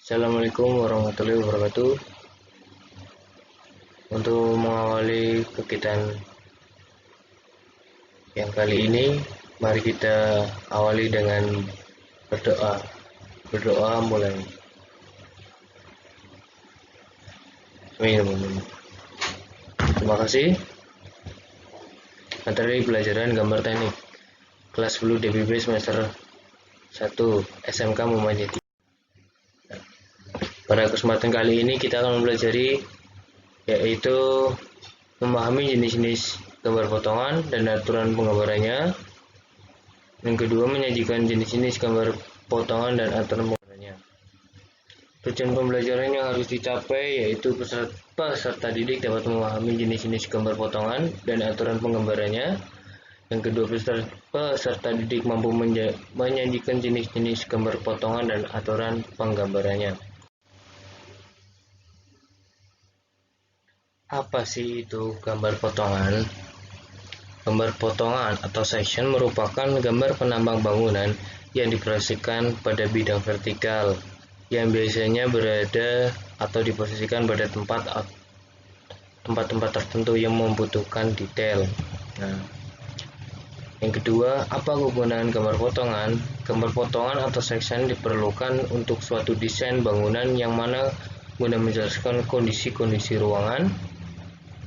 Assalamualaikum warahmatullahi wabarakatuh. Untuk mengawali kegiatan yang kali ini, mari kita awali dengan berdoa. Berdoa mulai. Amin. Terima kasih. Materi pelajaran gambar teknik kelas 10 DBB semester 1 SMK Muhammadiyah. Pada kesempatan kali ini kita akan mempelajari yaitu memahami jenis-jenis gambar potongan dan aturan penggambarannya. Yang kedua, menyajikan jenis-jenis gambar potongan dan aturan penggambarannya. Tujuan pembelajaran yang harus dicapai yaitu peserta didik dapat memahami jenis-jenis gambar potongan dan aturan penggambarannya. Yang kedua, peserta didik mampu menyajikan jenis-jenis gambar potongan dan aturan penggambarannya. Apa sih itu gambar potongan? Gambar potongan atau section merupakan gambar penambang bangunan yang diproyeksikan pada bidang vertikal yang biasanya berada atau diposisikan pada tempat-tempat tertentu yang membutuhkan detail. Yang kedua, apa kegunaan gambar potongan? Gambar potongan atau section diperlukan untuk suatu desain bangunan yang mana guna menjelaskan kondisi-kondisi ruangan,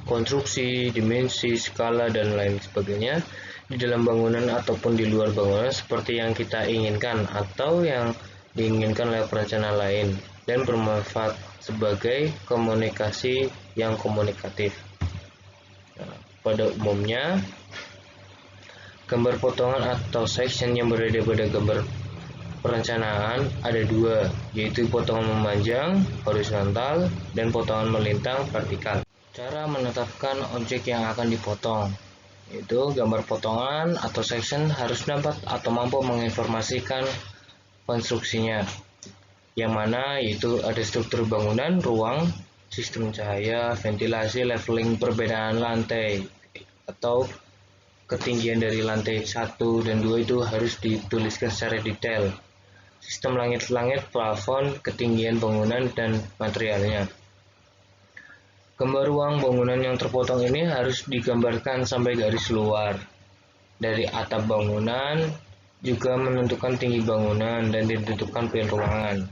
konstruksi, dimensi, skala, dan lain sebagainya di dalam bangunan ataupun di luar bangunan seperti yang kita inginkan atau yang diinginkan oleh perencana lain, dan bermanfaat sebagai komunikasi yang komunikatif. Pada umumnya, gambar potongan atau section yang berada pada gambar perencanaan ada dua, yaitu potongan memanjang horizontal dan potongan melintang vertikal. Cara menetapkan objek yang akan dipotong, yaitu gambar potongan atau section harus dapat atau mampu menginformasikan konstruksinya, yang mana yaitu ada struktur bangunan, ruang, sistem cahaya, ventilasi, leveling, perbedaan lantai atau ketinggian dari lantai 1 dan 2 itu harus dituliskan secara detail. Sistem langit-langit, plafon, ketinggian bangunan, dan materialnya. Gambar ruang bangunan yang terpotong ini harus digambarkan sampai garis luar dari atap bangunan, juga menentukan tinggi bangunan dan ditentukan pil ruangan.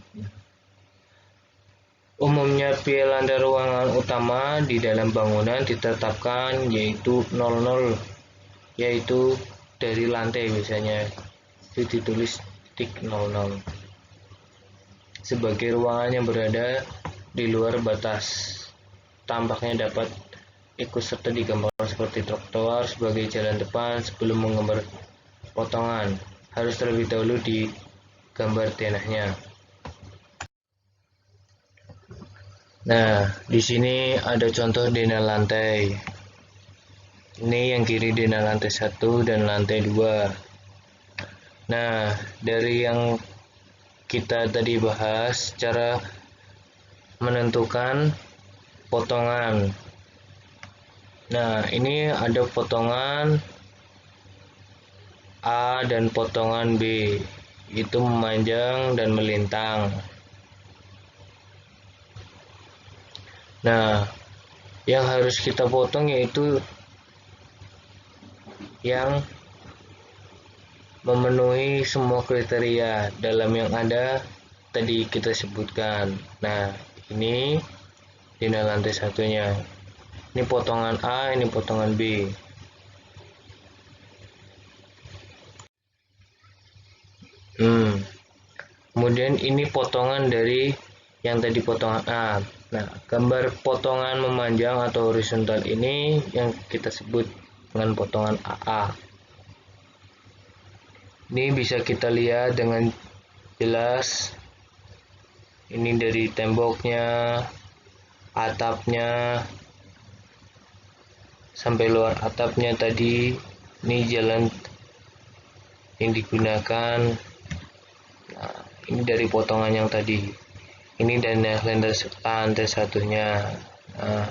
Umumnya pil lantai ruangan utama di dalam bangunan ditetapkan yaitu 00, yaitu dari lantai biasanya itu ditulis titik 00 sebagai ruangan yang berada di luar batas. Tampaknya dapat ikut serta digambarkan seperti trotoar sebagai jalan depan. Sebelum menggambar potongan, harus terlebih dahulu digambar denahnya. Nah, di sini ada contoh denah lantai. Ini yang kiri denah lantai 1 dan lantai 2. Nah, dari yang kita tadi bahas, cara menentukan potongan. Nah, ini ada potongan A dan potongan B, itu memanjang dan melintang. Nah, yang harus kita potong yaitu yang memenuhi semua kriteria dalam yang ada tadi kita sebutkan. Nah, ini denah lantai satunya. Ini potongan A, ini potongan B. Kemudian ini potongan dari yang tadi potongan A. Nah, gambar potongan memanjang atau horizontal ini yang kita sebut dengan potongan AA. Ini bisa kita lihat dengan jelas. Ini dari temboknya, atapnya, sampai luar atapnya tadi. Ini jalan yang digunakan. Nah, ini dari potongan yang tadi. Ini denah lantai satunya. Nah,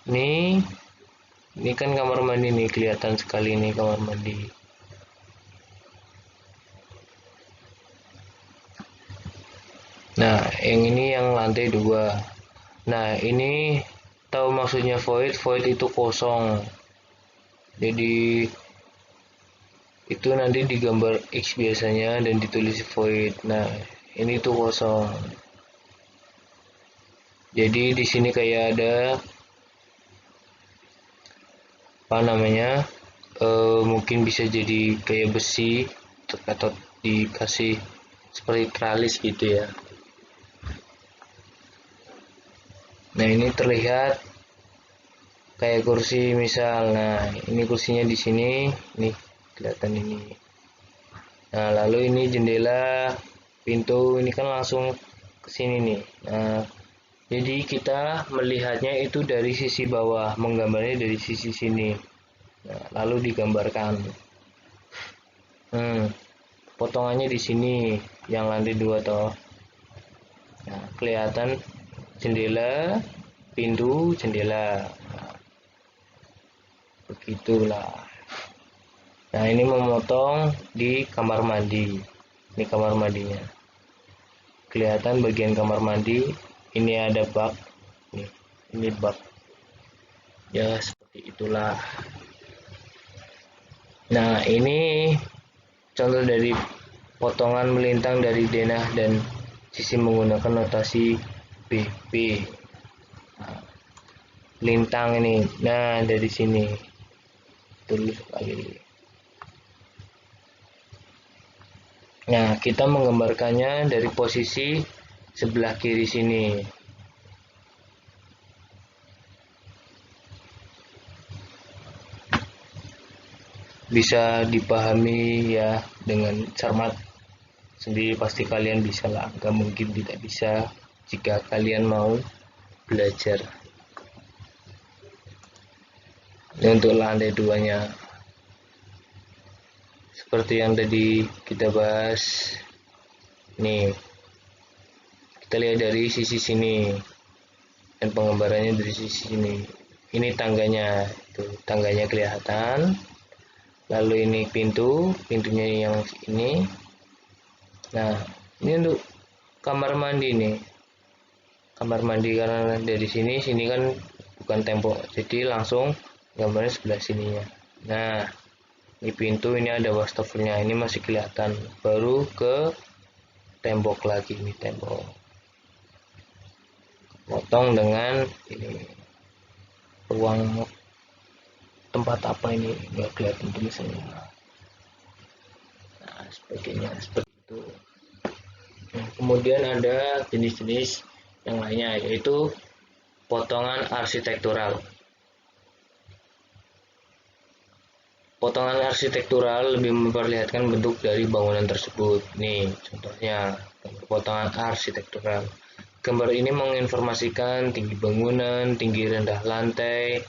ini kan kamar mandi nih, kelihatan sekali nih kamar mandi. Nah, yang ini yang lantai 2. Nah, ini tahu maksudnya void? Void itu kosong. Jadi itu nanti digambar X biasanya dan ditulis void. Nah, ini tuh kosong. Jadi di sini kayak ada apa namanya? Mungkin bisa jadi kayak besi atau dikasih seperti tralis gitu ya. Nah, ini terlihat kayak kursi misal. Nah, ini kursinya di sini, nih kelihatan ini. Nah, lalu ini jendela, pintu ini kan langsung ke sini nih. Nah, jadi kita melihatnya itu dari sisi bawah, menggambarnya dari sisi sini. Nah, lalu digambarkan. Potongannya di sini, yang lantai 2 toh. Nah, kelihatan jendela, pintu, jendela. Nah, begitulah. Nah, ini memotong di kamar mandi. Ini kamar mandinya. Kelihatan bagian kamar mandi. Ini ada bak. Ini bak. Ya, seperti itulah. Nah, ini contoh dari potongan melintang dari denah dan sisi menggunakan notasi BP. Nah, lintang ini. Nah, dari sini. Tulis lagi. Nah, kita menggambarkannya dari posisi sebelah kiri sini. Bisa dipahami ya dengan cermat sendiri, pasti kalian bisa lah, nggak mungkin tidak bisa jika kalian mau belajar. Ini untuk lantai 2 nya seperti yang tadi kita bahas. Nih, kita lihat dari sisi sini dan penggambarannya dari sisi sini. Ini tangganya, tuh tangganya kelihatan. Lalu ini pintunya yang ini. Nah, ini untuk kamar mandi nih. Kamar mandi karena dari sini kan bukan tembok, jadi langsung gambarnya sebelah sininya. Nah, ini pintu, ini ada wastafelnya, ini masih kelihatan. Baru ke tembok lagi, ini tembok. Potong dengan ini ruang tempat apa ini, nggak kelihatan tulisannya. Nah, sebagainya seperti itu. Nah, kemudian ada jenis-jenis yang lainnya, yaitu potongan arsitektural. Potongan arsitektural lebih memperlihatkan bentuk dari bangunan tersebut. Nih, contohnya potongan arsitektural. Gambar ini menginformasikan tinggi bangunan, tinggi rendah lantai,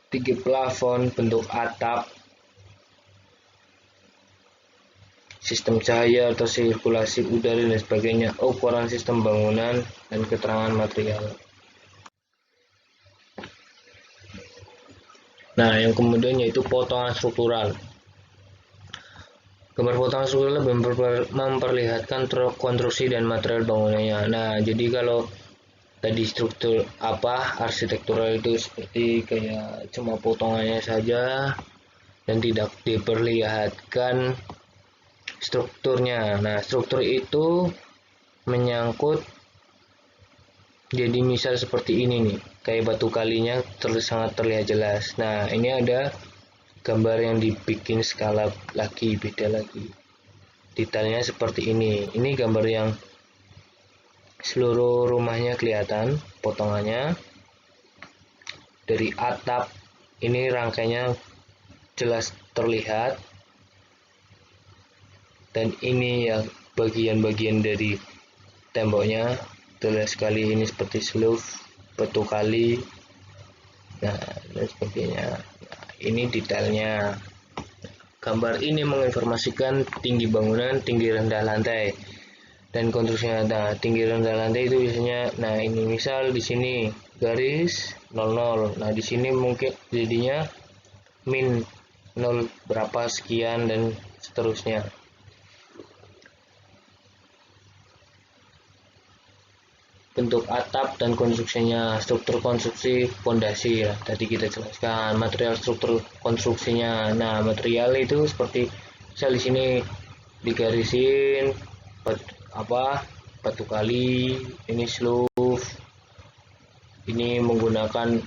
tinggi plafon, bentuk atap, sistem cahaya atau sirkulasi udara dan sebagainya, ukuran sistem bangunan, dan keterangan material. Nah, yang kemudian yaitu potongan struktural. Gambar potongan struktural lebih memperlihatkan konstruksi dan material bangunannya. Nah, jadi kalau tadi struktur arsitektural itu seperti kayak cuma potongannya saja dan tidak diperlihatkan strukturnya. Nah, struktur itu menyangkut, jadi misal seperti ini nih, kayak batu kalinya sangat terlihat jelas. Nah, ini ada gambar yang dibikin skala lagi, beda lagi. Detailnya seperti ini. Ini gambar yang seluruh rumahnya kelihatan potongannya. Dari atap ini rangkainya jelas terlihat. Dan ini ya bagian-bagian dari temboknya terlihat sekali, ini seperti seluf, batu kali, nah dan sebagainya. Nah, ini detailnya. Gambar ini menginformasikan tinggi bangunan, tinggi rendah lantai, dan konstruksinya. Nah, tinggi rendah lantai itu biasanya, nah ini misal di sini garis 00. Nah, di sini mungkin jadinya min 0 berapa sekian dan seterusnya. bentuk atap dan konstruksinya, struktur konstruksi fondasi ya, tadi kita jelaskan material struktur konstruksinya. Nah, material itu seperti misal di sini digarisin batu kali, ini slope, ini menggunakan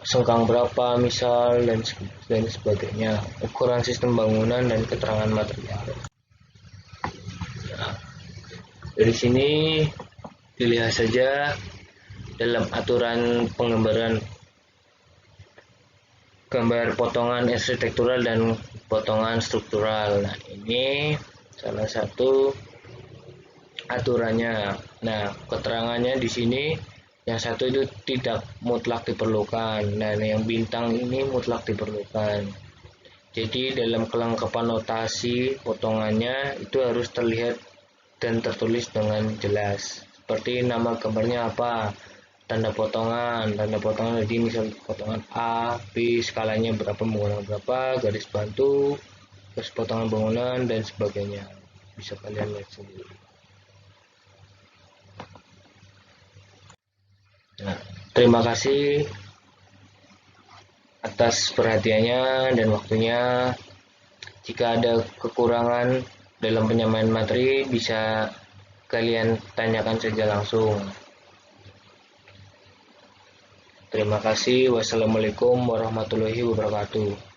sengkang berapa misal dan sebagainya, ukuran sistem bangunan dan keterangan material. Nah, dari sini dilihat saja dalam aturan penggambaran gambar potongan arsitektural dan potongan struktural. Nah, ini salah satu aturannya. Nah, keterangannya di sini yang satu itu tidak mutlak diperlukan, dan yang bintang ini mutlak diperlukan. Jadi dalam kelengkapan notasi potongannya itu harus terlihat dan tertulis dengan jelas. Seperti nama gambarnya apa, tanda potongan jadi misal potongan A, B, skalanya berapa menggunakan berapa, garis bantu, terus potongan bangunan dan sebagainya. Bisa kalian lihat sendiri. Nah, terima kasih atas perhatiannya dan waktunya. Jika ada kekurangan dalam penyampaian materi, bisa kalian tanyakan saja langsung. Terima kasih. Wassalamualaikum warahmatullahi wabarakatuh.